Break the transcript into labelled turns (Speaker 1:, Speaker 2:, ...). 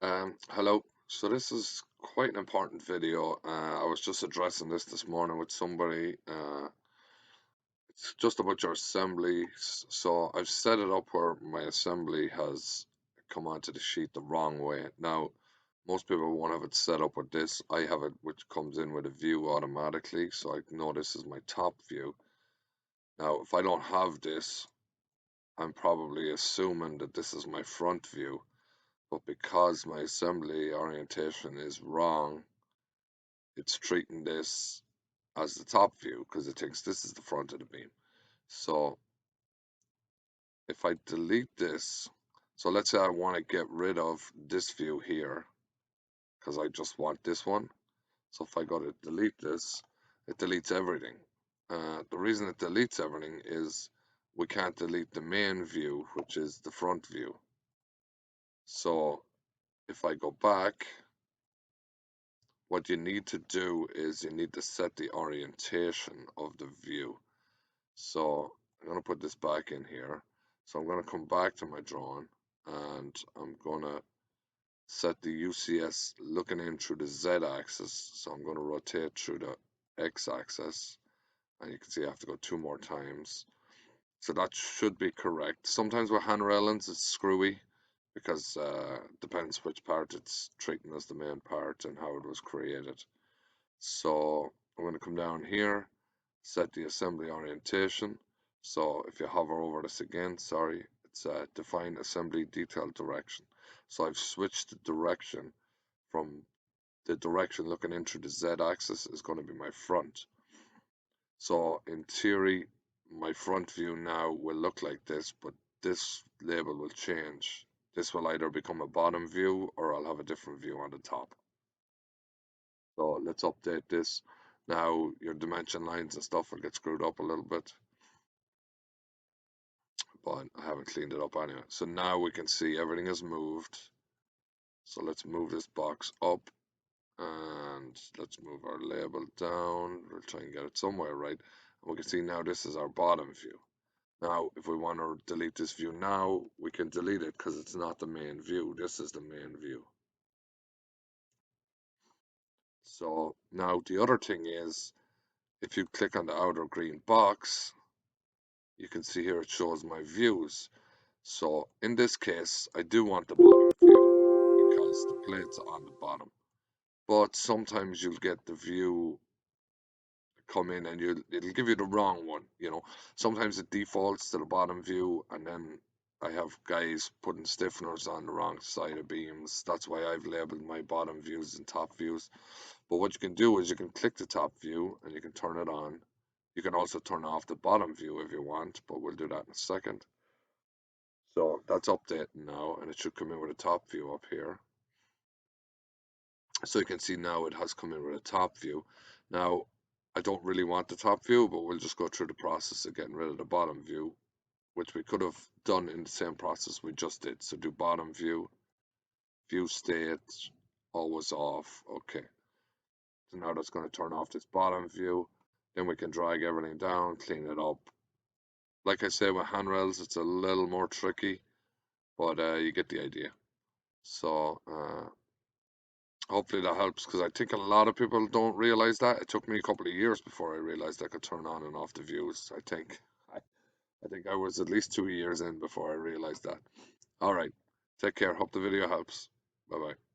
Speaker 1: Hello. So this is quite an important video. I was just addressing this morning with somebody. It's just about your assembly. So I've set it up where my assembly has come onto the sheet the wrong way. Now, most people won't have it set up with this. I have it which comes in with a view automatically, so I know this is my top view. Now, if I don't have this, I'm probably assuming that this is my front view. But because my assembly orientation is wrong, it's treating this as the top view because it thinks this is the front of the beam. So if I delete this, so let's say I want to get rid of this view here because I just want this one. So if I go to delete this, it deletes everything. The reason it deletes everything is we can't delete the main view, which is the front view. So if I go back, what you need to do is you need to set the orientation of the view. So I'm going to put this back in here. So I'm going to come back to my drawing and I'm going to set the UCS looking in through the Z axis. So I'm going to rotate through the X axis, and you can see I have to go 2 more times. So that should be correct. Sometimes with hand railings it's screwy because depends which part it's treating as the main part and how it was created. So I'm going to come down here, set the assembly orientation. So if you hover over this again, sorry, it's define assembly detail direction. So I've switched the direction from the direction looking into the Z axis is going to be my front. So in theory, my front view now will look like this, but this label will change. This will either become a bottom view or I'll have a different view on the top. So let's update this. Now your dimension lines and stuff will get screwed up a little bit, but I haven't cleaned it up anyway. So now we can see everything is moved. So let's move this box up and let's move our label down. We'll try and get it somewhere right. And we can see now this is our bottom view. Now, if we want to delete this view now, we can delete it because it's not the main view. This is the main view. So now the other thing is, if you click on the outer green box, you can see here it shows my views. So in this case, I do want the bottom view because the plate's on the bottom. But sometimes you'll get the view come in and it'll give you the wrong one. Sometimes it defaults to the bottom view, and then I have guys putting stiffeners on the wrong side of beams. That's why I've labeled my bottom views and top views. But what you can do is you can click the top view and you can turn it on. You can also turn off the bottom view if you want, but we'll do that in a second. So that's updating now, and it should come in with a top view up here. So you can see now it has come in with a top view. Now, I don't really want the top view, but we'll just go through the process of getting rid of the bottom view, which we could have done in the same process we just did. So do bottom view, view state, always off. Okay. So now that's going to turn off this bottom view. Then we can drag everything down, clean it up. Like I say, with handrails, it's a little more tricky, but you get the idea. So hopefully that helps because I think a lot of people don't realize that. It took me a couple of years before I realized I could turn on and off the views. I think I was at least 2 years in before I realized that. All right. Take care. Hope the video helps. Bye bye.